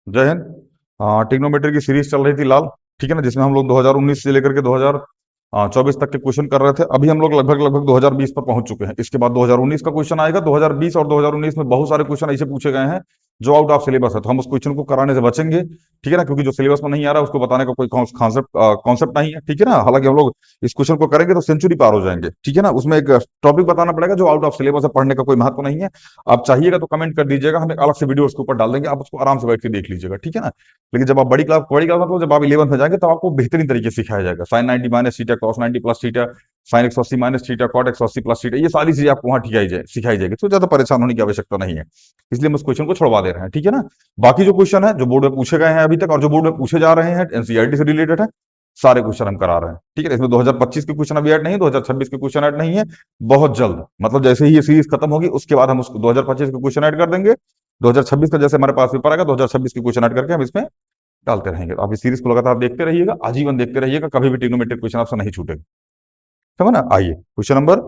जय हिंद। ट्रिग्नोमेट्री की सीरीज चल रही थी लाल, ठीक है ना, जिसमें हम लोग 2019 से लेकर के 2024 तक के क्वेश्चन कर रहे थे। अभी हम लोग लगभग लगभग 2020 पर पहुंच चुके हैं। इसके बाद 2019 का क्वेश्चन आएगा। 2020 और 2019 में बहुत सारे क्वेश्चन ऐसे पूछे गए हैं जो आउट ऑफ सिलेबस है, तो हम उस क्वेश्चन को कराने से बचेंगे, ठीक है ना, क्योंकि जो सिलेबस में नहीं आ रहा है उसको बताने का कोई कॉन्सेप्ट नहीं है, ठीक है ना। हालांकि हम लोग इस क्वेश्चन को करेंगे तो सेंचुरी पार हो जाएंगे, ठीक है ना। उसमें एक टॉपिक बताना पड़ेगा जो आउट ऑफ सिलेबस है, पढ़ने का कोई महत्व नहीं है। आप चाहिएगा तो कमेंट कर दीजिएगा, हम एक अलग से वीडियो उसके ऊपर डाल देंगे, आप उसको आराम से बैठ के देख लीजिएगा, ठीक है ना। लेकिन जब आप बड़ी क्लास मतलब जब आप 11th में जाएंगे तब आपको बेहतरीन तरीके से सिखाया जाएगा। Sine 90 minus theta, cos 90 plus theta, sine 180 minus theta, cot 180 plus theta, ये सारी चीजें आपको वहां सिखाई जाएगी, तो ज्यादा परेशान होने की आवश्यकता नहीं है। इसलिए हम उस क्वेश्चन को छुड़वा दे रहे हैं, ठीक है ना। बाकी जो क्वेश्चन है जो बोर्ड में पूछे गए हैं अभी तक और जो बोर्ड में पूछे जा रहे हैं एनसीईआरटी से रिलेटेड है, सारे क्वेश्चन हम करा रहे हैं, ठीक है। इसमें 2025 के क्वेश्चन अभी ऐड नहीं है, 2026 के क्वेश्चन ऐड नहीं है। बहुत जल्द, मतलब जैसे ही ये सीरीज खत्म होगी उसके बाद हम उसको 2025 के क्वेश्चन ऐड कर देंगे। 2026 का जैसे हमारे पास पेपर आएगा 2026 के क्वेश्चन ऐड करके हम इसमें डालते रहेंगे। तो आप इस सीरीज को लगातार देखते रहिएगा, आजीवन देखते रहिएगा, कभी भी ट्रिग्नोमेट्रिक क्वेश्चन आपसे नहीं छूटेगा, समझ ना। आइए क्वेश्चन नंबर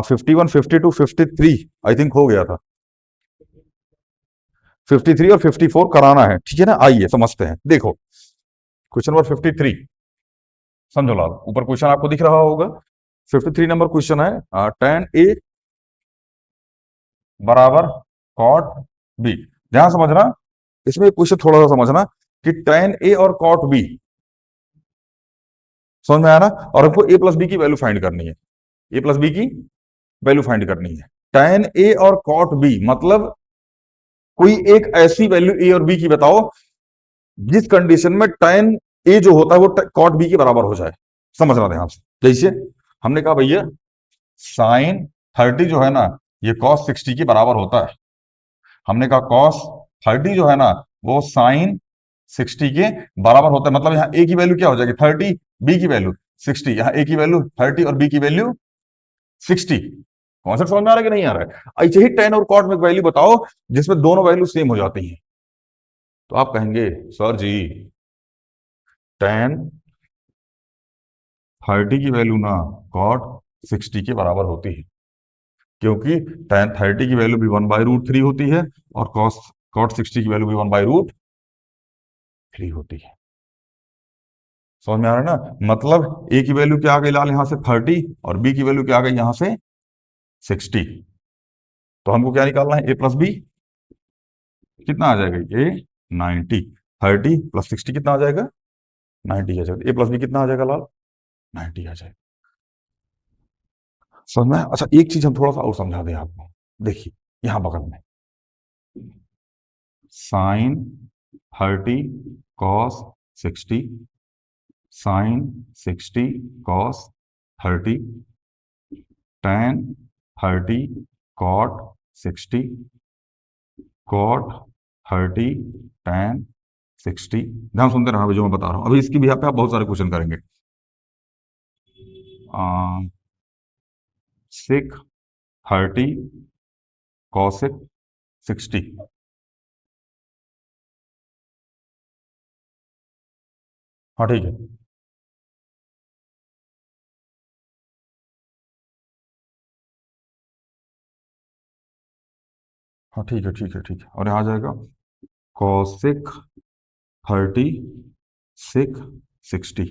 51, 52, 53 आई थिंक हो गया था। 53 और 54 कराना है, ठीक है ना। आइए समझते हैं। देखो क्वेश्चन नंबर 53, समझो लाल, ऊपर क्वेश्चन आपको दिख रहा होगा। 53 नंबर क्वेश्चन है, tan A बराबर cot B। ध्यान समझना, इसमें क्वेश्चन थोड़ा सा समझना कि tan A और cot B, समझ में आया ना। और हमको a प्लस बी की वैल्यू फाइंड करनी है, ए प्लस बी की वैल्यू फाइंड करनी है। tan A और cot B मतलब कोई एक ऐसी वैल्यू ए और बी की बताओ जिस कंडीशन में tan A जो होता है वो cot B के बराबर हो जाए। समझना ध्यान से। जैसे हमने कहा भैया साइन 30 जो है ना ये cos 60 के बराबर होता है। हमने कहा cos 30 जो है ना वो साइन 60 के बराबर होता है। मतलब यहाँ a की वैल्यू क्या हो जाएगी 30, b की वैल्यू 60। यहाँ a की वैल्यू 30 और b की वैल्यू 60। कॉन्सेप्ट समझ में आ रहा है कि नहीं आ रहा है। ऐसे ही tan और cot में वैल्यू बताओ जिसमें दोनों वैल्यू सेम हो जाती हैं। तो आप कहेंगे सर जी tan 30 की वैल्यू ना cot 60 के बराबर होती है, क्योंकि tan 30 की वैल्यू भी 1/√3 होती है और cot 60 की वैल्यू भी 1/√3 होती है। समझ में आ रहा है ना। मतलब ए की वैल्यू क्या आ गई लाल यहां से 30 और बी की वैल्यू क्या आ गई यहां से 60। तो हमको क्या निकालना है, ए प्लस बी कितना आ जाएगा, ए 90। 30 प्लस 60 कितना आ जाएगा, 90 आ जाएगा। ए प्लस बी कितना आ जाएगा लाल, 90 आ जाएगा। समझ में आया? अच्छा एक चीज हम थोड़ा सा और समझा दें आपको। देखिए यहां बगल में sine 30 cos 60, sine 60 cos 30, tan 30 cot 60, cot 30 tan 60। ध्यान सुनते रहना अभी जो मैं बता रहा हूं। अभी इसकी भी आप बहुत सारे क्वेश्चन करेंगे। सिक 30 कॉसिक 60। हाँ ठीक है, हाँ ठीक है, ठीक है, ठीक है। और यहाँ आ जाएगा कॉसिक 30 सिक 60।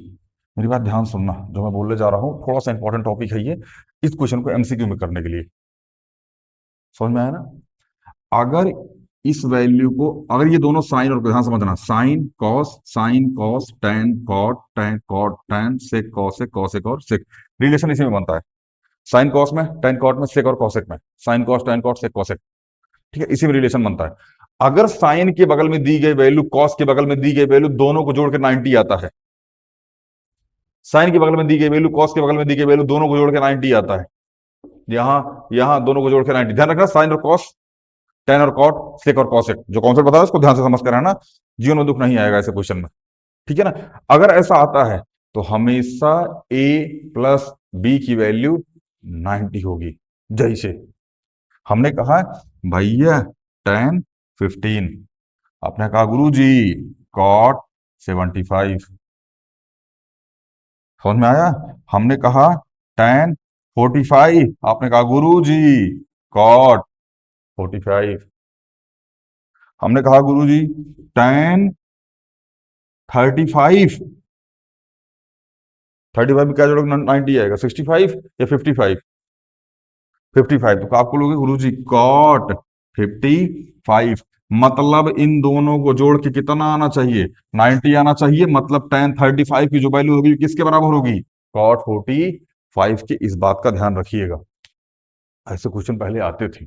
मेरी बात ध्यान सुनना, जो मैं बोलने जा रहा हूँ थोड़ा सा इंपॉर्टेंट टॉपिक है ये, इस क्वेश्चन को एमसीक्यू में करने के लिए। समझ में आया ना। अगर इस वैल्यू को, अगर ये दोनों साइन और ध्यान समझना, sine cos tan cot tan sec cosec cosec और सेक, रिलेशन इसी में बनता है। साइन कॉस में, टैन कॉट में, सेक और कॉसेक में, sine cos tan cot sec cosec, ठीक है, इसी में रिलेशन बनता है। अगर साइन के बगल में दी गई वैल्यू कॉस के बगल में दी गई वैल्यू दोनों को जोड़ के 90 आता है, साइन के बगल में दी गई वैल्यू कॉस के बगल में दी गई वैल्यू दोनों को जोड़ के 90 आता है। यहां यहां दोनों को जोड़ के 90, ध्यान रखना साइन और कॉस, टेन और कॉट, सेक और कॉसेक, जो कॉन्सेप्ट बताया उसको ध्यान से समझ कर रहना। जीवन में दुख नहीं आएगा ऐसे क्वेश्चन में, ठीक है ना। अगर ऐसा आता है तो हमेशा ए प्लस बी की वैल्यू 90 होगी। जैसे हमने कहा भैया टेन 15, आपने कहा गुरु जी कॉट 75, समझ में आया। हमने कहा टेन 45, आपने कहा गुरु जी कॉट 45। हमने कहा गुरुजी tan 35, 35 में क्या जोड़ोगे? 90 आएगा। 65 या 55? 55। तो आप बोलोगे गुरुजी कॉट 55, मतलब इन दोनों को जोड़ के कितना आना चाहिए? 90 आना चाहिए। मतलब tan 35 की जो वैल्यू होगी किसके बराबर होगी? कॉट 45 के। इस बात का ध्यान रखिएगा, ऐसे क्वेश्चन पहले आते थे।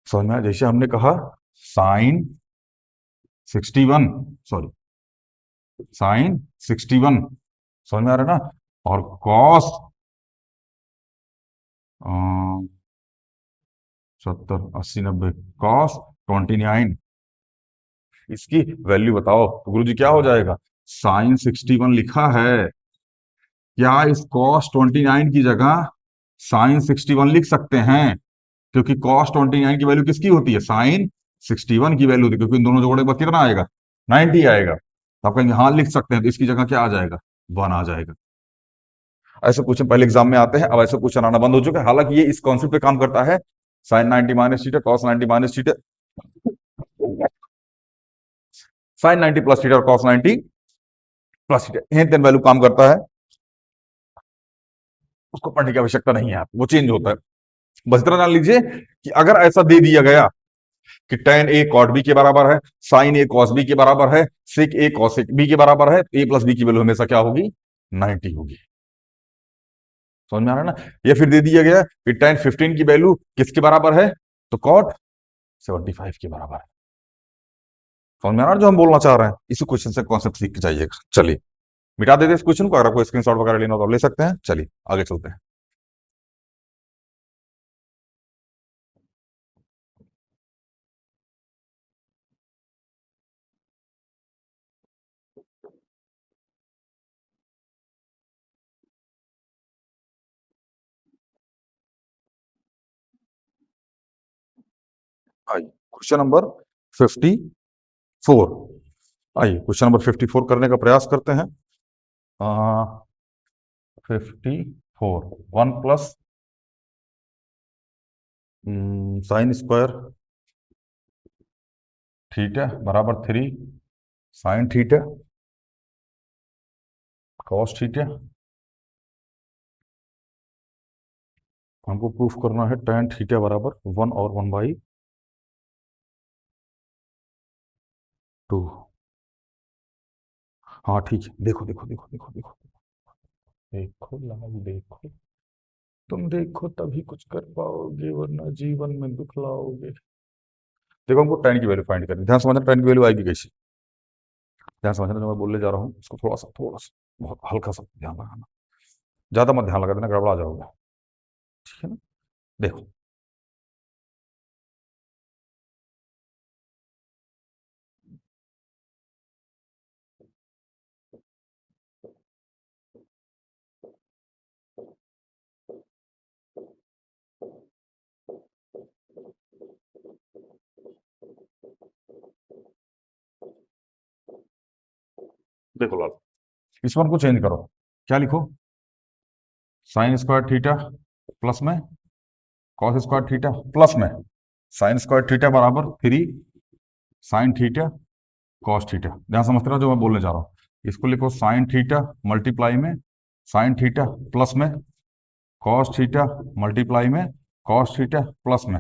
समझ में आया? जैसे हमने कहा साइन 61, सॉरी साइन 61, समझ में आ रहा है ना? और कॉस 70, 80, 90, कॉस 29, इसकी वैल्यू बताओ। तो गुरुजी क्या हो जाएगा? साइन 61 लिखा है, क्या इस कॉस 29 की जगह साइन 61 लिख सकते हैं? क्योंकि कॉस 29 की वैल्यू किसकी होती है? साइन 61 की वैल्यू होती है, क्योंकि इन दोनों जोड़े के बाद कितना आएगा? 90 आएगा। तो आप कहेंगे हाँ लिख सकते हैं, तो इसकी जगह क्या आ जाएगा? 1 आ जाएगा। ऐसे क्वेश्चन पहले एग्जाम में आते हैं, अब ऐसे क्वेश्चन आना बंद हो चुके हैं। हालांकि ये इस कॉन्सेप्ट पे काम करता है, sine 90 minus theta, cos 90 minus theta, sine 90 plus theta और कॉस 90 प्लस थीटा, इन तीन वैल्यू काम करता है। उसको पढ़ने की आवश्यकता नहीं है, आप वो चेंज होता है। बस इतना जान लीजिए कि अगर ऐसा दे दिया गया कि tan a cot b के बराबर है, sin a cos b के बराबर है, sec a cos b के बराबर है, a प्लस बी की वैल्यू हमेशा क्या होगी? 90 होगी। समझ में आ रहा है ना? या फिर दे दिया गया कि tan 15 की वैल्यू किसके बराबर है? तो cot 75 के बराबर है। समझ में आ रहा है जो हम बोलना चाह रहे हैं? इसी क्वेश्चन से कॉन्सेप्ट सीख के जाइएगा। चलिए मिटा देते इस क्वेश्चन को। अगर कोई स्क्रीनशॉट वगैरह लेना हो तो ले सकते हैं। चलिए आगे चलते हैं। आइए क्वेश्चन नंबर 54। आइए क्वेश्चन नंबर 54 करने का प्रयास करते हैं। 54, 1 प्लस साइन स्क्वायर थीटा बराबर 3 साइन थीटा कॉस थीटा। हमको प्रूफ करना है tan थीटा बराबर 1 और 1/2। हाँ ठीक है, देखो देखो देखो देखो देखो देखो लाल देखो, तुम देखो तभी कुछ कर पाओगे, वरना जीवन में दुख लाओगे। देखो हमको tan की वैल्यू फाइंड करनी है। ध्यान समझना tan की वैल्यू आएगी कैसे। ध्यान समझना जो मैं बोलने जा रहा हूँ उसको थोड़ा सा बहुत हल्का सा ध्यान लगाना। ज्यादा मत ध्यान लगा देना, गड़बड़ा जाओगे। ठीक है ना? देखो देखो लाल, इस वन को चेंज करो। क्या लिखो? साइन स्क्वायर थीटा प्लस में कॉस स्क्वायर थीटा प्लस में साइन स्क्वायर थीटा बराबर 3 साइन थीटा कॉस थीटा। ध्यान समझते रहो जो मैं बोलने जा रहा हूँ। इसको लिखो साइन थीटा मल्टीप्लाई में साइन थीटा प्लस में कॉस थीटा मल्टीप्लाई में कॉस थीटा प्लस में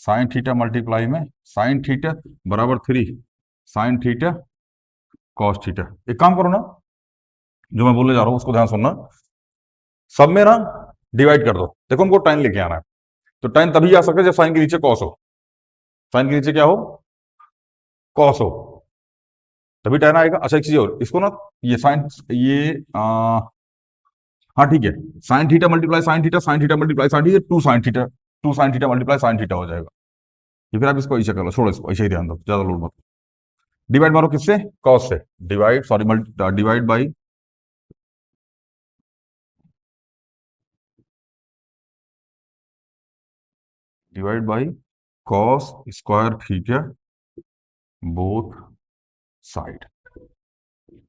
साइन थीटा मल्टीप्लाई में साइन थीटा बराबर 3 साइन थीटा कॉस थीटा। एक काम करो ना, जो मैं बोलने जा रहा हूँ उसको ध्यान सुनना। सब में ना डिवाइड कर दो। देखो हमको टाइम लेके आना है, तो टाइम तभी आ सकता है जब साइन के नीचे कॉस हो। साइन के नीचे क्या हो? कॉस हो, तभी tan आएगा। अच्छा एक चीज और, इसको ना ये साइन ये हाँ ठीक है, sign theta multiply sine theta sine theta multiply sine theta 2 sine theta 2 sign theta multiply sine theta हो जाएगा। ये फिर आप इसको ऐसे कर लो, छोड़ो इसको ऐसे ही ध्यान दो, ज्यादा लोड मत। डिवाइड मारो किससे? कॉस से। Divide sorry divide by cos square theta both side.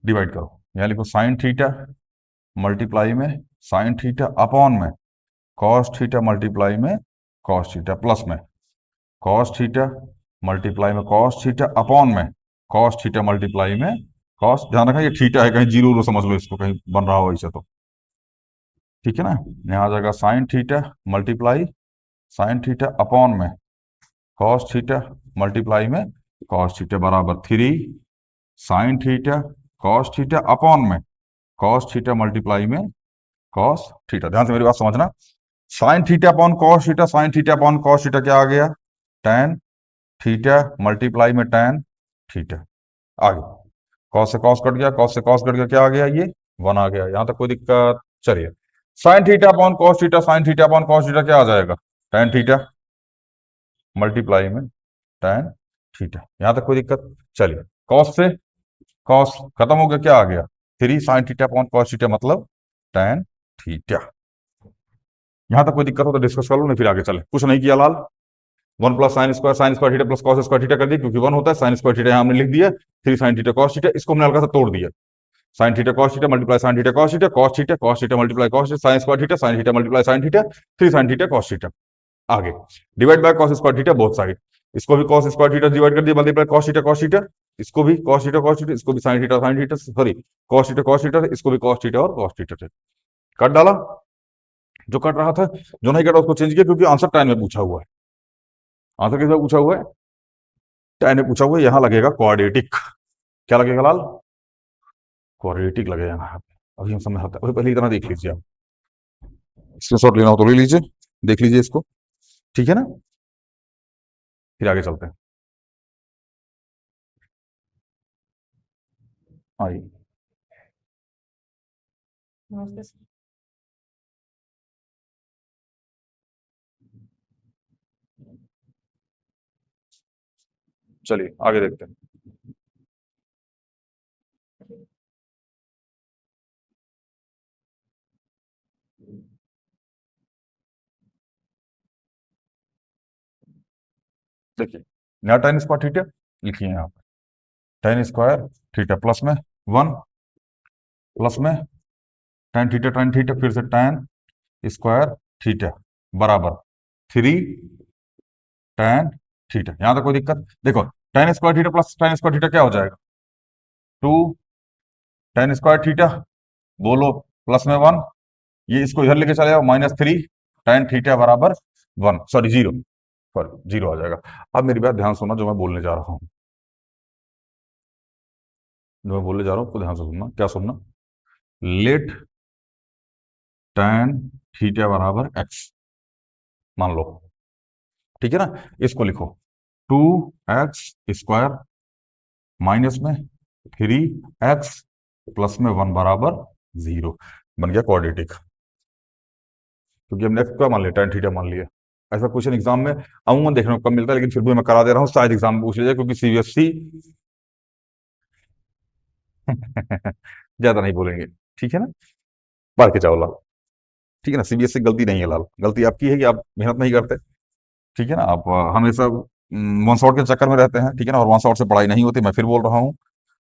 Divide करो, यहाँ लिखो साइन थीटा मल्टीप्लाई में साइन थीटा अपॉन में कॉस थीटा मल्टीप्लाई में कॉस थीटा प्लस में कॉस थीटा मल्टीप्लाई में कॉस थीटा अपॉन में कॉस थीटा मल्टीप्लाई में कॉस, ध्यान रखना ये थीटा है, कहीं जीरो रो समझ लो इसको, कहीं बन रहा हो ऐसे तो, ठीक है ना। यहाँ आ जाएगा sign theta multiply sine theta upon में कॉस थीटा मल्टीप्लाई में कॉस थीटा बराबर 3 sine theta cos theta upon में कॉस थीटा मल्टीप्लाई में कॉस थीटा। ध्यान से मेरी बात समझना, sign theta upon cos theta, sine theta upon cos theta क्या आ गया, tan थीटा मल्टीप्लाई में tan थीटा। आगे कॉस से कॉस कट गया, कॉस से कॉस कट गया, क्या आ गया, ये 1 आ गया। यहां तक कोई दिक्कत, चलिए sign theta upon cos theta, sine theta upon cos theta क्या आ जाएगा, tan थीटा मल्टीप्लाई में tan थीटा। यहां तक कोई दिक्कत, चलिए कॉस से कॉस खत्म हो गया, क्या आ गया 3 sine theta upon cos theta मतलब tan थीटा। यहां तक कोई दिक्कत हो तो डिस्कस कर लो, नहीं फिर आगे चले। कुछ नहीं किया लाल, 1 plus sine square theta plus cos square theta कर दिया, क्योंकि 1 होता है, साइन स्क्वायर थीटा यहाँ हमने लिख दिया, 3 साइन थीटा कॉस थीटा, इसको हमने हल्का सा तोड़ दिया, sine theta cos theta multiply sine theta cos theta multiply cos theta sine square theta sine theta multiply sine theta 3 sine theta cos theta. आगे divide by cos square theta both side, इसको भी cos square theta divide कर दिया, multiply cos theta, इसको भी cos theta, इसको भी sine theta sorry cos theta, इसको भी कॉस थीटा और कॉस थीटा से कट डाला। जो कट रहा था, जो नहीं कटा उसको चेंज किया, क्योंकि आंसर टाइम में पूछा हुआ है। आंसर किसमें पूछा हुआ है, टाइम में पूछा हुआ है। यहां लगेगा क्वाड्रेटिक, क्या लगेगा लाल, क्वाड्रेटिक लगेगा यहाँ पे। अभी हम समझाते हैं, पहले इतना देख लीजिए, आप स्क्रीनशॉट लेना हो तो ले लीजिए, देख लीजिए इसको, ठीक है ना, फिर आगे चलते हैं। आइए, चलिए आगे देखते हैं। देखिए नया tan स्क्वायर थीटा लिखिए यहाँ पे, tan स्क्वायर थीटा प्लस में 1 प्लस में tan थीटा फिर से tan स्क्वायर थीटा बराबर 3 tan थीटा। यहां तक कोई दिक्कत, देखो tan square theta plus tan square theta क्या हो जाएगा, 2 tan स्क्वायर थीटा, बोलो प्लस में 1, ये इसको इधर लेके चले जाओ -3 tan थीटा बराबर 1 सॉरी 0, सॉरी 0 आ जाएगा। अब मेरी बात ध्यान सुनना, जो मैं बोलने जा रहा हूं, जो मैं बोलने जा रहा हूं उसको ध्यान से सुनना। क्या सुनना, लेट tan थीटा बराबर x मान लो, ठीक है ना। इसको लिखो 2x स्क्वायर माइनस में 3x प्लस में 1 बराबर 0, बन गया क्वाड्रेटिक, क्योंकि हमने x क्या मान लिया, tan थीटा मान लिया। ऐसा क्वेश्चन एग्जाम में अमूमन देखने को कम मिलता है, लेकिन फिर भी मैं करा दे रहा हूँ, शायद एग्जाम में पूछ लिया जाए, क्योंकि सीबीएसई ज्यादा नहीं बोलेंगे, ठीक है ना, पढ़ के जाओ लाल, ठीक है ना। सीबीएसई गलती नहीं है लाल, गलती आपकी है कि आप मेहनत नहीं करते, ठीक है ना। आप हमेशा वन शॉट के चक्कर में रहते हैं, ठीक है ना, और वन शॉट से पढ़ाई नहीं होती, मैं फिर बोल रहा हूँ।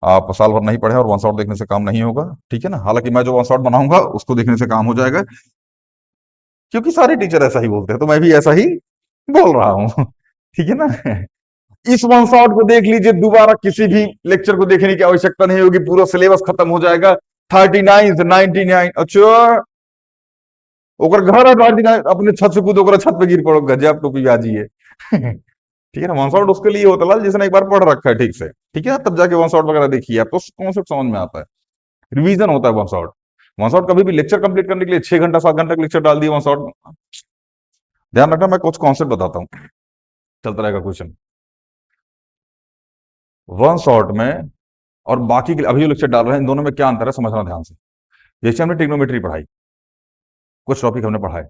आप साल भर नहीं पढ़े और वन शॉट देखने से काम नहीं होगा, ठीक है ना। हालांकि मैं जो वन शॉट बनाऊंगा उसको देखने से काम हो जाएगा, क्योंकि सारे टीचर ऐसा ही बोलते हैं, तो मैं भी ऐसा ही बोल रहा हूँ, ठीक है ना। इस वन शॉट को देख लीजिए, दोबारा किसी भी लेक्चर को देखने की आवश्यकता नहीं होगी, पूरा सिलेबस खत्म हो जाएगा। 39 से 99, अच्छा ओकर घर है 39, अपने छत से कूद ओकरा छत पे गिर पड़ो, गजब टोपी बाजी है। ठीक है ना, वन शॉट उसके लिए होता है लाल, जिसने एक बार पढ़ रखा है ठीक से, ठीक है, तब जाके वन शॉट वगैरह देखिए, आपको कॉन्सेप्ट समझ में आता है, रिवीजन होता है वन शॉट। वन शॉट कभी भी लेक्चर कंप्लीट करने के लिए 6 घंटा 7 घंटा का लेक्चर डाल दिया वन शॉट, ध्यान रखना, मैं कुछ कॉन्सेप्ट बताता हूँ, चलता रहेगा क्वेश्चन। वन शॉट में और बाकी के अभी जो लेक्चर डाल रहे हैं, इन दोनों में क्या अंतर है समझना ध्यान से। जैसे हमने ट्रिग्नोमेट्री पढ़ाई, कुछ टॉपिक हमने पढ़ाए,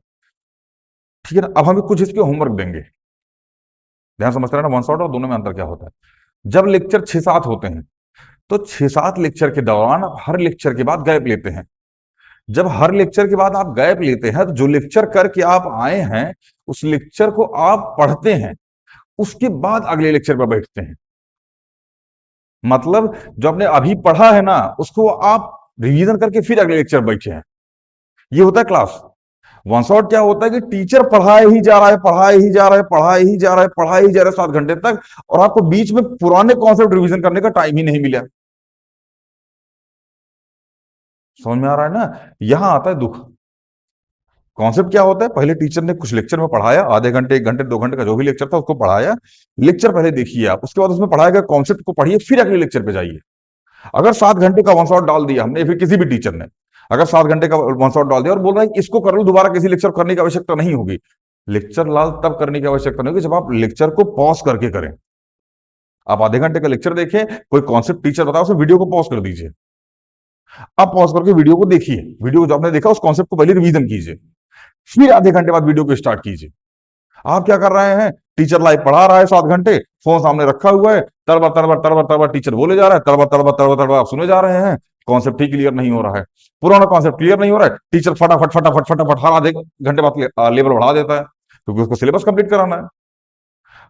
ठीक है ना, अब हमें कुछ इसके होमवर्क देंगे, ध्यान समझते रहना, वन शॉट और दोनों में अंतर क्या होता है। जब लेक्चर 6-7 होते हैं, तो 6-7 लेक्चर के दौरान आप हर लेक्चर के बाद गैप लेते हैं। जब हर लेक्चर के बाद आप गैप लेते हैं, तो जो लेक्चर करके आप आए हैं, उस लेक्चर को आप पढ़ते हैं, उसके बाद अगले लेक्चर पर बैठते हैं। मतलब जो आपने अभी पढ़ा है ना, उसको आप रिवीजन करके फिर अगले लेक्चर बैठे हैं, ये होता है क्लास। वन शॉट क्या होता है कि टीचर पढ़ाए ही जा रहा है, पढ़ाए ही जा रहा है, पढ़ाए ही जा रहा है, पढ़ाए ही जा रहा है 7 घंटे तक, और आपको बीच में पुराने कॉन्सेप्ट रिवीजन करने का टाइम ही नहीं मिला। समझ में आ रहा है ना? यहां आता है दुख। कॉन्सेप्ट क्या होता है, पहले टीचर ने कुछ लेक्चर में पढ़ाया, आधे घंटे, 1 घंटे, 2 घंटे का जो भी लेक्चर था उसको पढ़ाया। लेक्चर पहले देखिए आप, उसके बाद उसमें पढ़ाया गया कॉन्सेप्ट को पढ़िए, फिर अगले लेक्चर पे जाइए। अगर 7 घंटे का वन शॉट डाल दिया हमने, फिर किसी भी टीचर ने अगर 7 घंटे का वन शॉट डाल दिया और बोल रहा है कि इसको कर लो, दोबारा किसी लेक्चर करने की आवश्यकता नहीं होगी, लेक्चर लाल तब करने की आवश्यकता नहीं होगी जब आप लेक्चर को पॉज करके करें। आप आधे घंटे का लेक्चर देखें, कोई कॉन्सेप्ट टीचर बताओ, उसे वीडियो को पॉज कर दीजिए। आप पॉज करके वीडियो को देखिए, वीडियो को जो आपने देखा उस कॉन्सेप्ट को पहले रिवीजन कीजिए, फिर आधे घंटे बाद वीडियो को स्टार्ट कीजिए। आप क्या कर रहे हैं, टीचर लाइव पढ़ा रहा है 7 घंटे, फोन सामने रखा हुआ है, तड़बड़ तड़बड़ तड़बड़ तड़बड़ टीचर बोले जा रहा है, तड़बड़ तड़बड़ तड़बड़ तड़बड़ आप सुने जा रहे हैं, कॉन्सेप्ट ही क्लियर नहीं हो रहा है, पुराना कॉन्सेप्ट क्लियर नहीं हो रहा है, टीचर फटाफट फटाफट फटाफट हर आधे घंटे बाद लेवल बढ़ा देता है, क्योंकि उसको सिलेबस कंप्लीट कराना है।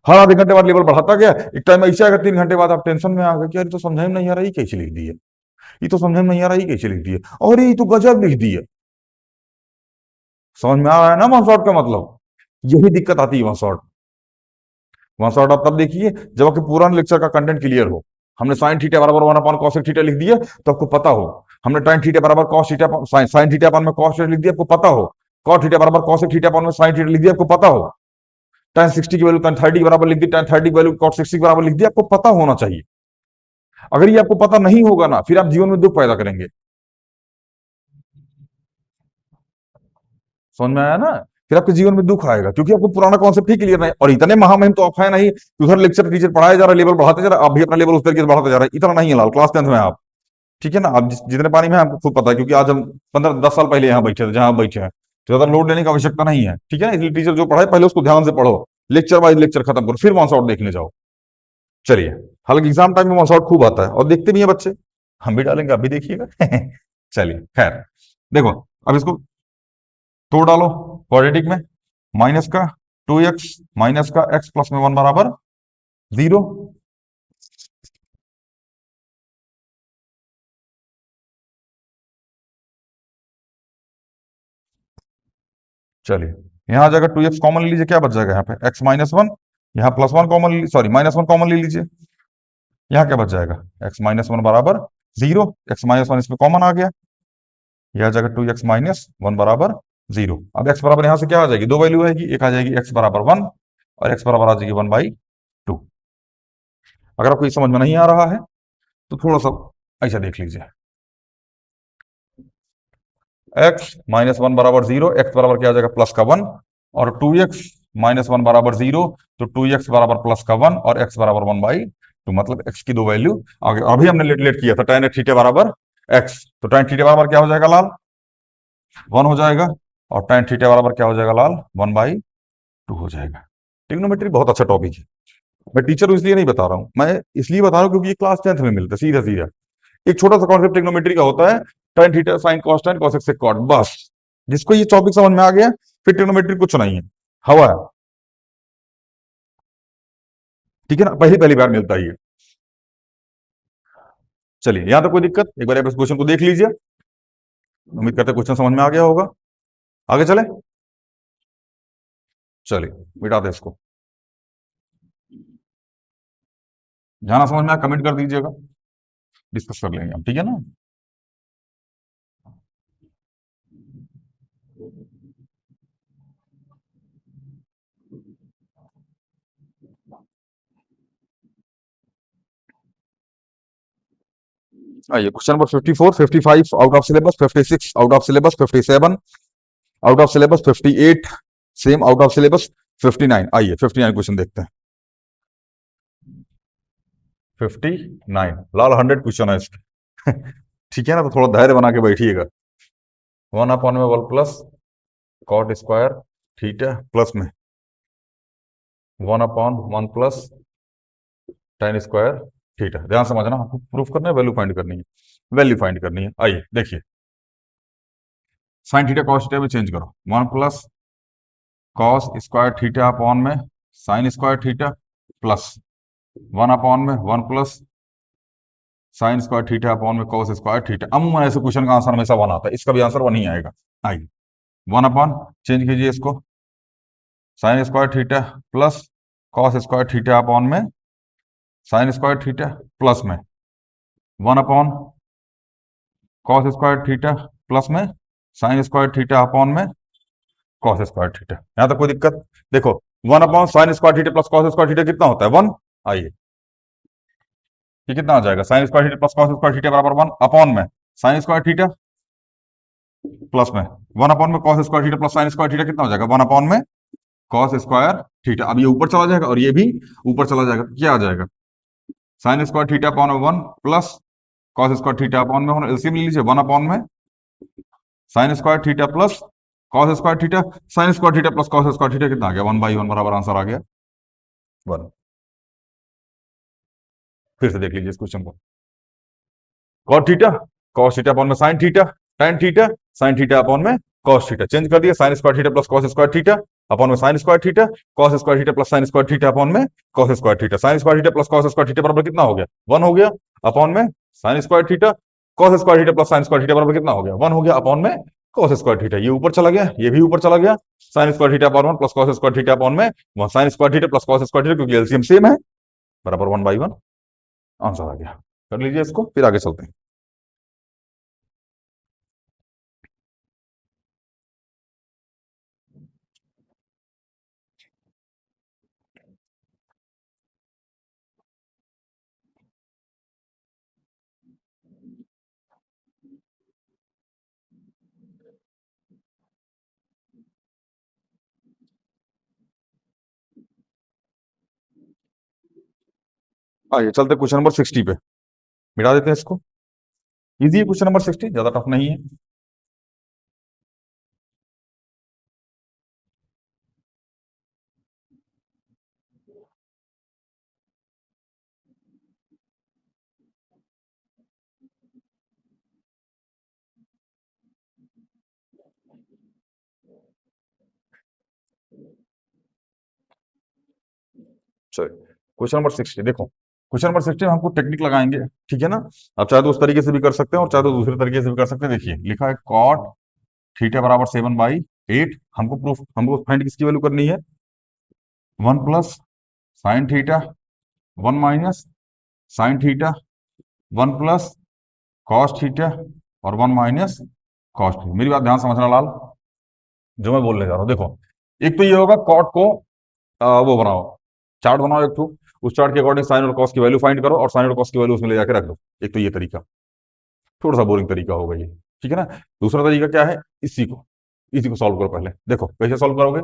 हर आधे घंटे बाद लेवल बढ़ाता गया, एक टाइम ऐसा आएगा 3 घंटे बाद आप टेंशन में आ गए कि यार ये तो समझ में नहीं आ रहा, ये कैसे लिख दी है, ये तो समझ में नहीं आ रहा, ये कैसे लिख दी है, और ये तो गजब लिख दी है। समझ में आ रहा है ना वन शॉट का मतलब? यही दिक्कत आती है वन शॉट। वन शॉट आप तब देखिए जब आपके पूरा लेक्चर का कंटेंट क्लियर हो। हमने साइन थीटा बराबर 1 अपॉन कॉसेक थीटा लिख दिया तो आपको पता हो, हमने टाइन थीटा बराबर cos theta sine theta upon में कॉस थीटा लिख दिया आपको पता हो, कॉस थीटा बराबर कॉसेक थीटा अपॉन में साइन थीटा लिख दिया आपको पता हो, tan 60 की वैल्यू tan 30 के बराबर लिख दी, tan 30 की वैल्यू cot 60 के बराबर लिख दी, आपको पता होना चाहिए। अगर ये आपको पता नहीं होगा ना, फिर आप जीवन में दुख पैदा करेंगे। समझ में आया ना? फिर आपके जीवन में दुख आएगा, क्योंकि आपको पुराना कॉन्सेप्ट ही क्लियर नहीं, और इतने महामहिम तो आप है नहीं कि उधर लेक्चर टीचर पढ़ाया जा रहा है, लेवल बढ़ाते जा रहा है, आप भी अपना लेवल उस तरीके से बढ़ाते जा रहे हैं, इतना नहीं है लाल, क्लास 10th में आप। ठीक है ना? आप जितने पानी में हैं, आपको खुद पता है, क्योंकि आज हम 15-10 साल पहले यहाँ बैठे थे जहां आप बैठे हैं, तो ज्यादा लोड लेने की आवश्यकता नहीं है। ठीक है ना? इसलिए टीचर जो पढ़ाए पहले उसको ध्यान से पढ़ो, लेक्चर वाइज लेक्चर खत्म करो, फिर वन शॉट देखने जाओ। चलिए, हालांकि एग्जाम टाइम में वन शॉट खूब आता है और देखते भी हैं बच्चे, हम भी डालेंगे, आप भी देखिएगा। चलिए खैर, देखो अब इसको तोड़ डालो क्वाड्रेटिक में, माइनस का 2x माइनस का x प्लस में 1 बराबर 0। चलिए, यहां आ जाएगा 2x कॉमन ले लीजिए, क्या बच जाएगा यहाँ पे x-1, यहाँ +1 कॉमन, सॉरी -1 कॉमन ले लीजिए, यहाँ क्या बच जाएगा x-1 बराबर 0, x-1 इसमें कॉमन आ गया, यह आ जाएगा 2x-1 बराबर 0। अब x बराबर यहां से क्या आ जाएगी, दो वैल्यू आएगी, एक आ जाएगी x बराबर 1 और x बराबर आ जाएगी 1/2। अगर आपको ये समझ में नहीं आ रहा है तो थोड़ा सा ऐसा देख लीजिए, x-1 बराबर 0, x बराबर क्या आ जाएगा प्लस का 1, और 2x-1 बराबर 0, तो 2x बराबर प्लस का 1 और x बराबर 1/2, मतलब x की दो वैल्यू आगे। अभी हमने लेट किया था tan थीटा बराबर x, तो tan थीटा बराबर क्या हो जाएगा लाल, 1 हो जाएगा, और tan थीटा बराबर क्या हो जाएगा लाल, 1/2 हो जाएगा। ट्रिग्नोमेट्री बहुत अच्छा टॉपिक है, मैं टीचर हूं इसलिए नहीं बता रहा हूं, मैं इसलिए बता रहा हूं क्योंकि ये क्लास 10th में मिलता है सीधा सीधा। एक छोटा सा कॉन्सेप्ट ट्रिग्नोमेट्री का होता है, tan theta sin cos tan cos x sec cot, बस। जिसको ये टॉपिक समझ में आ गया, फिर ट्रिग्नोमेट्री कुछ नहीं है, हवा है। ठीक है ना? पहली पहली बार मिलता है ये। चलिए, यहां तक कोई दिक्कत? एक बार आप इस क्वेश्चन को देख लीजिए, उम्मीद करते हैं क्वेश्चन समझ में आ गया होगा। आगे चले, चलिए मिटा दे इसको, जाना समझ में आया कमेंट कर दीजिएगा, डिस्कस कर लेंगे हम, ठीक है ना? आइए question number 54, 55 out of syllabus, 56 out of syllabus, 57 out of syllabus, 58 same out of syllabus, 59। आइए 59 क्वेश्चन देखते हैं। 59 लाल 100 क्वेश्चन है इसके। ठीक है ना? तो थोड़ा धैर्य बना के बैठिएगा। 1 अपॉन में 1 plus cot square theta plus में 1/1 प्लस tan स्क्वायर थीटा। ध्यान समझना, आपको प्रूफ करना है, वैल्यू फाइंड करनी है, वैल्यू फाइंड करनी है। आइए देखिए, साइन थीटा कॉस थीटा में चेंज करो, 1 plus cos square theta upon में sine square theta plus 1/1 plus sine square theta upon में कॉस स्क्वायर थीटा। अमूमन ऐसे क्वेश्चन का आंसर हमेशा 1 आता है, इसका भी आंसर 1 ही आएगा। आइए वन अपॉन, चेंज कीजिए इसको, sign square theta plus cos square theta upon में साइन स्क्वायर थीटा प्लस में one upon cos square theta plus में साइन स्क्वायर थीटा अपॉन में कॉस स्क्वायर थीटा। यहां तक कोई दिक्कत? देखो, one upon sine square theta plus cos square theta कितना होता है? वन। आइए, ये कितना आ जाएगा? Sine square theta plus cos square theta बराबर वन अपॉन में साइन स्क्वायर थीटा प्लस में वन अपॉन में cos square theta plus sine square theta कितना हो जाएगा? वन अपॉन में कॉस स्क्वायर थीटा। अब ये ऊपर चला जाएगा और ये भी ऊपर चला जाएगा, तो क्या आ जाएगा? साइन स्क्वायर थीटा अपॉन में one plus cos square theta upon में एलसीएम ले लीजिए, वन अपॉन में sine square theta plus cos square theta, sine square theta plus cos square theta कितना आ गया? वन बाई वन बराबर आंसर आ गया वन। फिर से देख लीजिए इस क्वेश्चन को। Cot theta cos theta upon में sine theta, tan theta sine theta upon में कॉस थीटा, चेंज कर दिया, sine square theta plus cos square theta upon में sine square theta, cos square theta plus sine square theta upon में cos square theta, sine square theta plus cos square theta बराबर कितना हो गया? One हो गया, अपॉन में sine square theta cos square theta plus sine square theta बराबर कितना हो गया? वन हो गया, अपॉन में कॉस स्क्वायर थीटा। ये ऊपर चला गया, ये भी ऊपर चला गया, sine square theta upon one plus cos square theta upon में sine square theta plus cos square theta, क्योंकि एलसीएम सेम है, बराबर वन बाई वन आंसर आ गया। कर लीजिए इसको, फिर आगे चलते हैं। आइए चलते क्वेश्चन नंबर 60 पे, मिटा देते हैं इसको। इजी है क्वेश्चन नंबर 60, ज्यादा टफ नहीं है। चलिए, क्वेश्चन नंबर 60 देखो। क्वेश्चन नंबर 60 में हमको टेक्निक लगाएंगे, ठीक है ना? आप चाहे तो उस तरीके से भी कर सकते हैं और चाहे तो दूसरे तरीके से भी कर सकते हैं। देखिए लिखा है कॉट थीटा बराबर 7/8। हमको प्रूफ, हमको फाइंड किसकी वैल्यू करनी है? One plus sine theta, one minus sine theta, one plus cos theta और वन माइनस कॉस थीटा। मेरी बात ध्यान समझना लाल, जो मैं बोलने जा रहा हूँ। देखो, एक तो ये होगा कॉट को वो बनाओ, चार्ट बनाओ एक ठो, उस चार्ट के अकॉर्डिंग साइन और कॉस की वैल्यू फाइंड करो और साइन और कॉस की वैल्यू उसमें ले जाकर रख दो। एक तो ये तरीका थोड़ा सा बोरिंग तरीका होगा ये, ठीक है ना? दूसरा तरीका क्या है? इसी को सॉल्व करो। पहले देखो कैसे सॉल्व करोगे।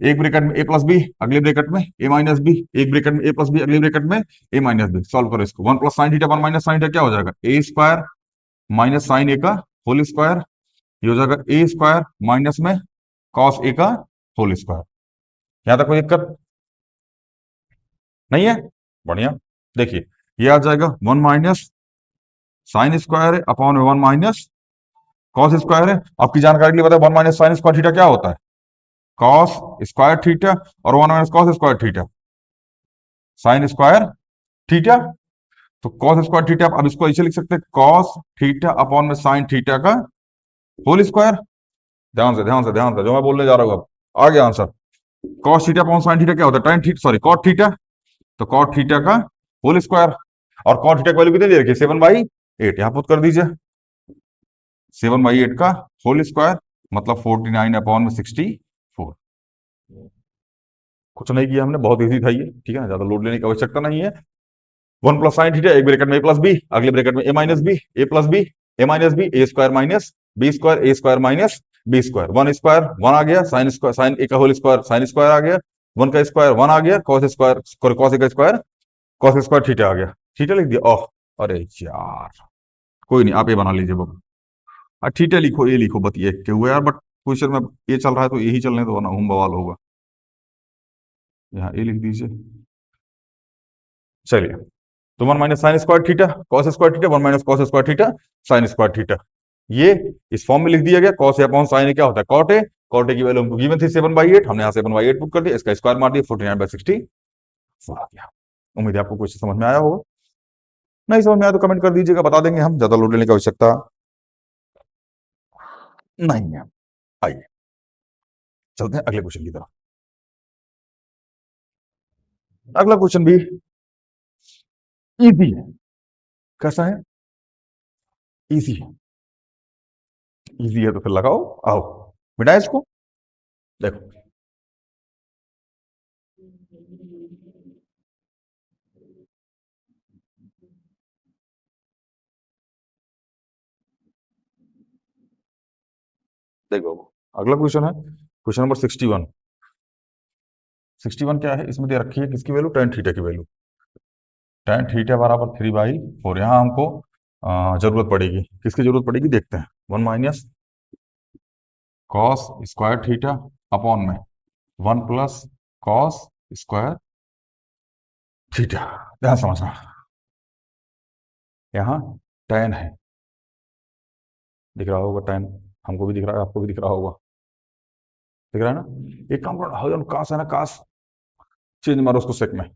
एक ब्रैकेट में ए प्लस बी, अगले ब्रैकेट में ए माइनस बी, एक ब्रैकेट में ए प्लस बी, अगले ब्रैकेट में ए माइनस बी। सॉल्व करो इसको। One plus sine theta one minus sign theta क्या हो जाएगा? ए स्क्वायर माइनस साइन ए का होल स्क्वायर, ये हो जाएगा ए स्क्वायर माइनस में कॉस ए का होल स्क्वायर। यहां तक कोई दिक्कत नहीं है? बढ़िया। देखिए ये आ जाएगा वन माइनस साइन स्क्वायर है upon one minus cos square है। आपकी जानकारी के लिए बताया, one minus sign square theta क्या होता है? कॉस स्क्वायर थीटा, और one minus cos square theta sine square theta. तो कॉस स्क्वायर थीटा, अब इसको ऐसे लिख सकते हैं, कॉस थीटा अपॉन में साइन थीटा का होल स्क्वायर। ध्यान से जो मैं बोलने जा रहा हूं, अब आ गया answer. Cos theta upon sine theta क्या होता है? tan theta, sorry cot theta. तो कॉट थीटा का होल स्क्वायर, और कॉट थीटा की वैल्यू कितनी दे रखी है? 7/8। यहां पुट कर दीजिए, 7/8 का होल स्क्वायर मतलब 49/64। कुछ नहीं किया हमने, बहुत इजी था ये, ठीक है ना? ज्यादा लोड लेने की आवश्यकता नहीं है। वन प्लस साइन थीटा, एक ब्रैकेट में ए प्लस बी, अगले ब्रैकेट में A minus B, A plus B, A minus B, A square minus B square, A square minus B square, one square one आ गया, sine square sine A का whole square sine square आ गया, one का square one आ गया, cos square cos A का square cos square theta आ गया। थीटा लिख दिया। ओह, अरे यार, कोई नहीं, आप ये बना लीजिए बाबू। थीटा लिखो, ये लिखो, बस ये के हुआ यार, बट क्वेश्चन में ये चल रहा है तो यही चलने दो ना, हम बवाल होगा। यहाँ ए लिख दीजिए। चलिए, तो one minus sign square theta cos square theta, one minus cos square theta sine square theta, ये इस फॉर्म में लिख दिया गया। कॉस ए अपॉन साइन ए क्या होता है? Cot A. कॉट ए की वैल्यू हमको गिवन थी 7/8, हमने यहाँ 7/8 पुट कर दिया, इसका स्क्वायर मार दिया, 49/60 आ गया। उम्मीद है आपको क्वेश्चन समझ में आया होगा। नहीं समझ में आया तो कमेंट कर दीजिएगा, बता देंगे हम, ज्यादा लोड लेने की आवश्यकता नहीं है। आइए चलते हैं अगले क्वेश्चन की तरफ। अगला क्वेश्चन भी इजी है। कैसा है? इजी है। इजी है तो फिर लगाओ। आओ मिटाए इसको। देखो, देखो अगला क्वेश्चन है क्वेश्चन नंबर 61। 61 क्या है? इसमें दे रखी है किसकी वैल्यू? टेन थीटा की वैल्यू। टेन थीटा बराबर 3/4। यहाँ हमको जरूरत पड़ेगी, किसकी जरूरत पड़ेगी देखते हैं। 1 - cos² थीटा अपॉन में 1 + cos² थीटा। ध्यान समझना, यहाँ tan है, दिख रहा होगा tan। हमको भी दिख रहा है, आपको भी दिख रहा होगा। दिख रहा है ना? एक काम करो, कास है ना, कास चेंज मारो उसको सेक में।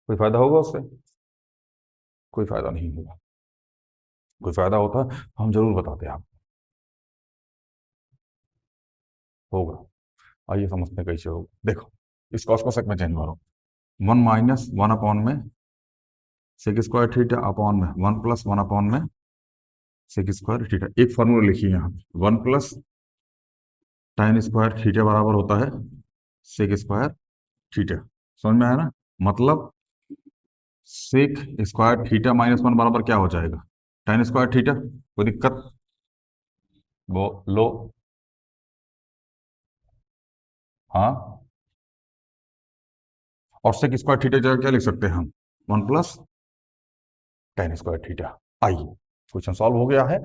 कोई फायदा होगा उससे? कोई फायदा नहीं होगा। कोई फायदा होता हम जरूर बताते आप। होगा। आइए समझते हैं कैसे होगा। देखो, इस कॉस को सेक में चेंज मारो। 1 - 1 अपॉन में sec² थीटा अपॉन में 1 + 1 अपॉन में sec² थीटा। एक फॉर्मूला लिखिए यहाँ, 1 + tan² थीटा बराबर होता है sec² थीटा। समझ में आया ना? मतलब sec² थीटा -1 बराबर क्या हो जाएगा? tan²थीटा। कोई दिक्कत? वो लो। हाँ, और sec²थीटा जगह क्या लिख सकते हैं हम? 1 + tan²थीटा। आइए, क्वेश्चन सॉल्व हो गया है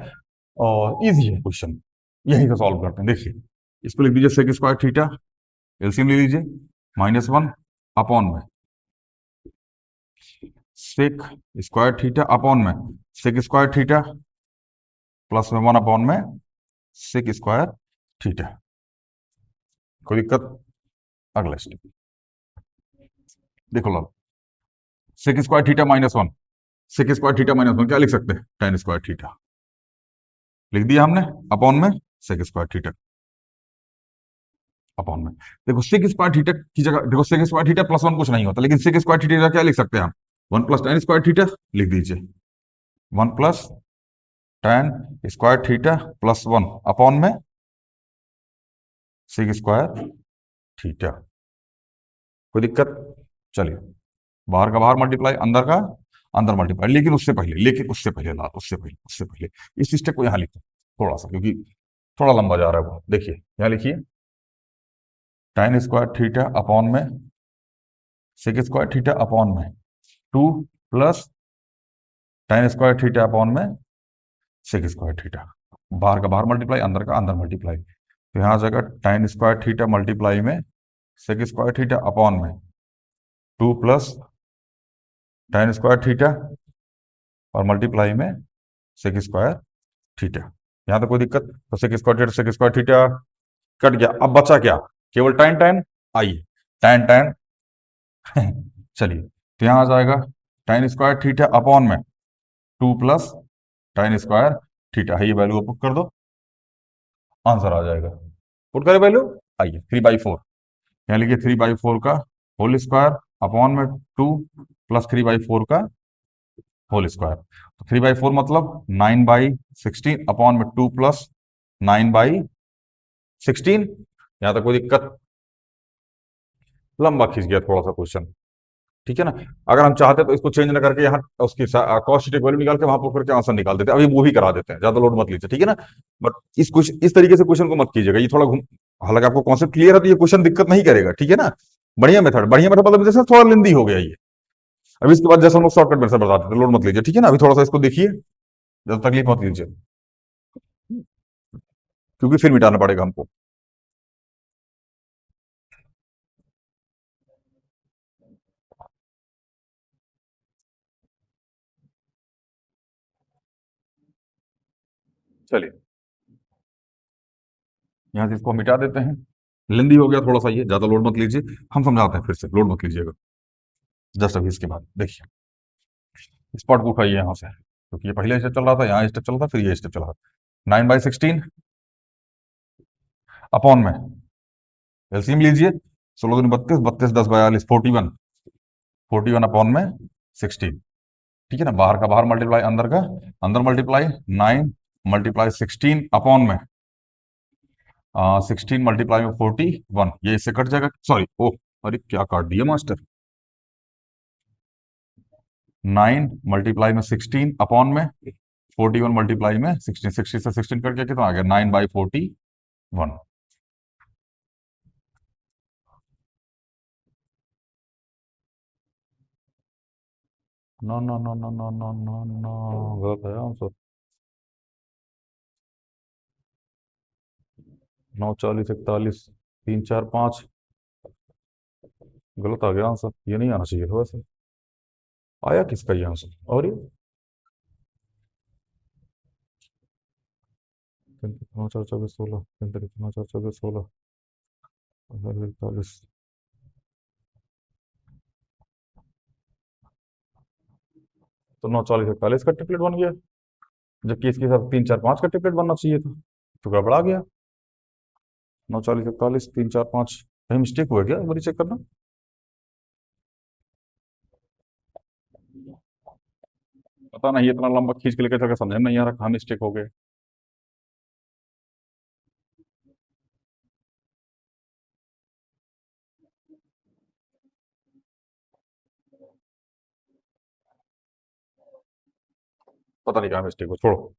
और इजी है क्वेश्चन। यहीं से सॉल्व करते हैं। देखिए, इसको लिख दीजिए sec²थीटा, एलसीएम ले लीजिए। -1 अपॉन में sec²थीटा अपॉन में sec²थीटा प्लस में 1 अपॉन में sec²थीटा। कोई दिक्कत? अगला स्टेप देखो लो। sec²थीटा -1, sec²थीटा -1 क्या लिख सकते हैं? tan²थीटा लिख दिया हमने, अपॉन में sec²थीटा अपॉन में। देखो sec²थीटा की जगह, देखो sec²थीटा +1 कुछ नहीं होता, लेकिन sec²थीटा की जगह क्या लिख सकते हैं हम? 1 + tan² थीटा लिख दीजिए। 1 + tan² थीटा +1 अपॉन में sec²थीटा। कोई दिक्कत? चलिए, बाहर का बाहर मल्टीप्लाई, अंदर का अंदर मल्टीप्लाई। लेकिन उससे पहले इस स्टेप को यहाँ लिखो थोड़ा सा, क्योंकि थोड़ा लंबा जा रहा है वो। देखिए यहाँ लिखिए, tan² थीटा अपॉन में sec²थीटा अपॉन में 2 + tan² थीटा अपॉन में sec²थीटा। बाहर का बाहर मल्टीप्लाई, अंदर का अंदर मल्टीप्लाई। तो यहाँ आ जाएगा tan²थीटा मल्टीप्लाई में sec²थीटा अपॉन में 2 + tan²थीटा और मल्टीप्लाई में sec²थीटा। यहाँ तो कोई दिक्कत? तो sec²थीटा कट गया। अब बचा क्या? केवल tan tan। आइए, tan tan चलिए, तो यहाँ आ जाएगा tan²थीटा अपॉन में 2 + tan²थीटा है। ये वैल्यू पुट कर दो, आंसर आ जाएगा। पुट करें वैल्यू। आइए, 3/4 यहाँ लिखिए, 3/4 का होल स्क्वायर अपॉन में 2 + 3/4 का होल स्क्वायर। तो 3/4 मतलब 9/16 अपॉन में 2 + 9/16। यहाँ तक कोई दिक्कत? लंबा खींच गया थोड़ा सा क्वेश्चन, ठीक है ना? अगर हम चाहते तो इसको चेंज ना करके यहाँ उसकी कॉस्ट शीट वैल्यू निकाल के वहां पर करके आंसर निकाल देते, अभी वो भी करा देते हैं, ज्यादा लोड मत लीजिए, ठीक है ना? बट इस तरीके से क्वेश्चन को मत कीजिएगा, ये थोड़ा घूम। हालांकि आपको कॉन्सेप्ट क्लियर है तो ये क्वेश्चन दिक्कत नहीं करेगा, ठीक है ना? बढ़िया मेथड मतलब जैसे थोड़ा लेंदी हो गया ये। अभी इसके बाद जैसे हम लोग शॉर्टकट मेथड बता देते हैं, लोड मत लीजिए, ठीक है ना? अभी थोड़ा सा इसको देखिए, ज्यादा तकलीफ मत लीजिए, क्योंकि फिर मिटाना पड़ेगा हमको। चलिए, यहाँ से इसको मिटा देते हैं। लेंदी हो गया थोड़ा सा, ये ज्यादा लोड मत लीजिए। हम समझाते हैं फिर से, लोड मत लीजिएगा। जस्ट अभी इसके बाद देखिए, स्पॉट को उठाइए यहाँ से, क्योंकि ये पहले स्टेप चल रहा था, यहाँ स्टेप चल रहा था, फिर ये स्टेप चल रहा था। 9/16 अपॉन में एलसीएम लीजिए, 16 दूनी 32, 32 10 42, 41, 41 अपॉन में 16। ठीक है ना, बाहर का बाहर मल्टीप्लाई अंदर का अंदर मल्टीप्लाई 9 मल्टीप्लाई 16 अपॉन में 16 मल्टीप्लाई में 41, ये इससे कट जाएगा, सॉरी ओ, अरे क्या काट दिया मास्टर, 9 मल्टीप्लाई में 16 अपॉन में 41 मल्टीप्लाई में 16, 60 से 16 कट गया, कितना आ गया 9/41। No no no no no no no no, गलत है आंसर। 9 40 41 3 4 5, गलत आ गया आंसर, ये नहीं आना चाहिए था वैसे। आया किसका ये आंसर, और ये 9 4 24 16, 9 4 24 16, 41, तो 9 40 41 का ट्रिपलेट बन गया, जबकि इसके साथ 3 4 5 का ट्रिपलेट बनना चाहिए था, तो गड़बड़ा गया। 9 40 41 3 4 5, कहीं मिस्टेक हुआ क्या, एक बार चेक करना। पता नहीं, इतना लंबा खींच के लेकर चल समझ में नहीं आ रहा कहाँ मिस्टेक हो गए। पता नहीं कहाँ मिस्टेक हो, छोड़ो।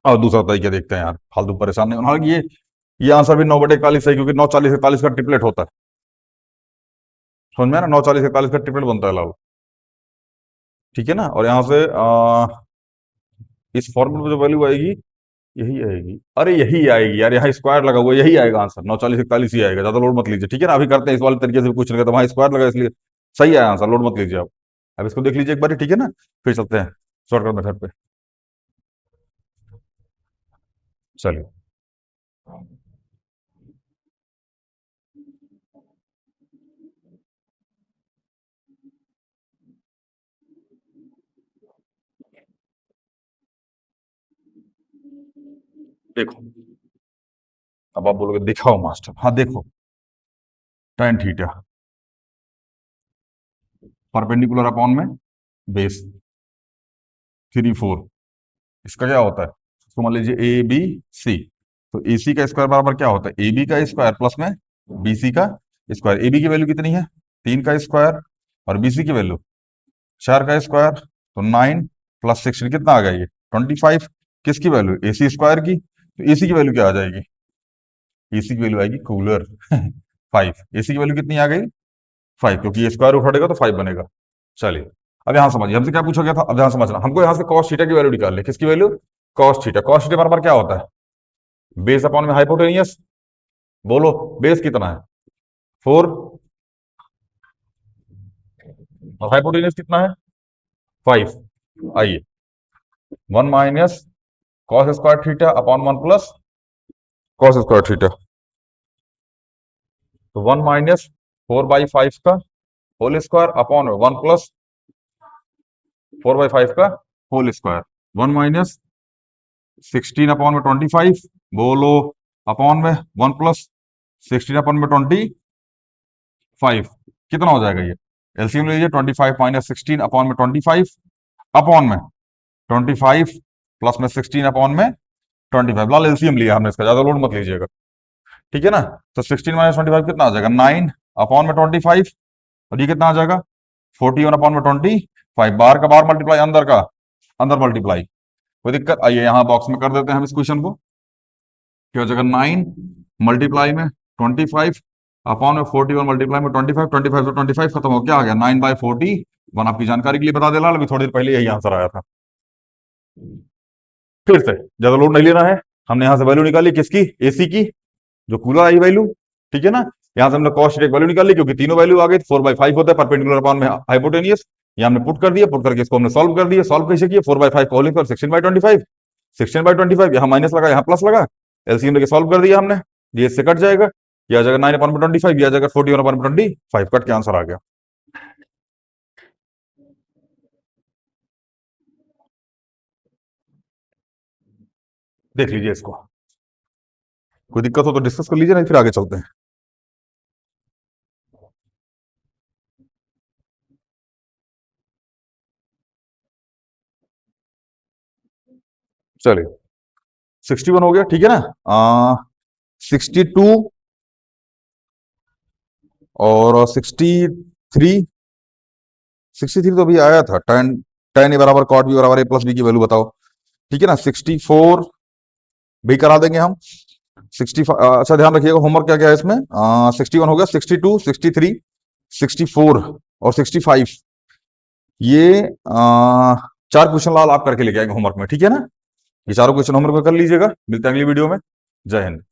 और दूसरा तरीका देखते हैं यार, फालतू परेशान नहीं होना। हालांकि ये आंसर भी 9/41 है, क्योंकि 9 40 41 का ट्रिपलेट होता है। समझ में आ रहा, 9 40 41 का ट्रिपलेट बनता है लाल। ठीक है ना, और यहाँ से इस फॉर्मूले में जो वैल्यू आएगी यही आएगी, अरे यही आएगी यार, यहाँ स्क्वायर लगा हुआ है, यही आएगा आंसर, 9 40 41 ही आएगा, ज्यादा लोड मत लीजिए। ठीक है ना, अभी करते हैं इस वाले तरीके से पूछ रहे थे, वहां स्क्वायर लगा इसलिए सही है आंसर, लोड मत लीजिए आप। अब इसको देख लीजिए एक बार, ठीक है ना, फिर चलते हैं शॉर्टकट मेथड पे। चलिए, देखो, अब आप बोलोगे दिखाओ मास्टर, हाँ देखो, tan थीटा परपेंडिकुलर अपॉन में बेस 3 4, इसका क्या होता है, इसको मान लीजिए ए बी सी, तो ए सी का स्क्वायर बराबर क्या होता है, ए बी का स्क्वायर प्लस में बी सी का स्क्वायर। ए बी की वैल्यू कितनी है, 3 का स्क्वायर, और बी सी की वैल्यू 4 का स्क्वायर, तो 9 + 16 कितना आ गया ये 25। किसकी वैल्यू, ए सी स्क्वायर की, तो ए सी की वैल्यू क्या आ जाएगी, ए सी की वैल्यू आएगी कूलर 5। ए सी की वैल्यू कितनी आ गई 5, क्योंकि ये स्क्वायर रूट हटेगा तो 5 बनेगा। चलिए, अब यहां समझिए हमसे क्या पूछा गया था, अब यहां समझना, हमको यहां से cos थीटा की वैल्यू निकाल ले, किसकी वैल्यू, cos थीटा बराबर क्या होता है, बेस अपॉन में हाइपोटेनियस, बोलो बेस कितना है 4, और हाइपोटेनियस कितना है 5। आइए, 1 - cos square theta upon 1 + cos square theta, तो 1 - 4/5 का होल स्क्वायर अपॉन 1 + 4/5 का होल स्क्वायर, 1 - 16 अपॉन में 25, बोलो अपॉन में 1 + 16 अपॉन में 25, कितना हो जाएगा ये, एलसीएम ले लीजिए, 25 - 16 अपॉन में 25 अपॉन में 25 प्लस में 16 अपॉन में 25, लाल एलसीएम लिया हमने इसका, ज्यादा लोड मत लीजिएगा। ठीक है ना, तो 16 - 25 कितना आ जाएगा 9 अपॉन में 25, और ये कितना आ जाएगा 41 अपॉन में 25, बाहर का बाहर मल्टीप्लाई अंदर का अंदर मल्टीप्लाई, कोई दिक्कत, आइए यहाँ बॉक्स में कर देते हैं हम इस क्वेश्चन को। क्या हो जाएगा 9 मल्टीप्लाई में 25 अपॉन में 41 मल्टीप्लाई में 25, 25 से 25 खत्म हो, क्या आ गया 9/41। आपकी जानकारी के लिए बता देना, अभी थोड़ी देर पहले यही आंसर आया था। फिर से ज्यादा लोड नहीं लेना है, हमने यहाँ से वैल्यू निकाली किसकी, एसी की, जो कूलर आई वैल्यू। ठीक है ना, यहाँ से हमने कॉस्ट एक वैल्यू निकाली, क्योंकि तीनों वैल्यू आ गई, 4/5 होता है परपेंडिकुलर अपॉन में हाइपोटेनियस, ये हमने पुट कर दिया, पुट करके इसको हमने सॉल्व कर दिया, सॉल्व कैसे किया, 4/5 का होल स्क्वायर 16/25, 16/25, यहाँ माइनस लगा यहाँ प्लस लगा, एलसीएम लेके सॉल्व कर दिया हमने, ये इससे कट जाएगा, ये आ जाएगा 9/25, ये आ जाएगा 41/25, कट के आंसर आ गया। देख लीजिए इसको, कोई दिक्कत हो तो डिस्कस कर लीजिए, नहीं फिर आगे चलते हैं। चलिए, 61 हो गया, ठीक है ना। 62 और 63। 63 तो अभी आया था, tan tan ए बराबर cot बी बराबर ए प्लस बी की वैल्यू बताओ, ठीक है ना। 64 भी करा देंगे हम। 65, अच्छा ध्यान रखिएगा होमवर्क क्या क्या है इसमें। 61 हो गया, 62, 63, 64 और 65। ये चार क्वेश्चन लाल आप करके लेके आएंगे होमवर्क में, ठीक है ना। ये चारों क्वेश्चन होमवर्क में कर लीजिएगा। मिलते हैं अगली वीडियो में। जय हिंद।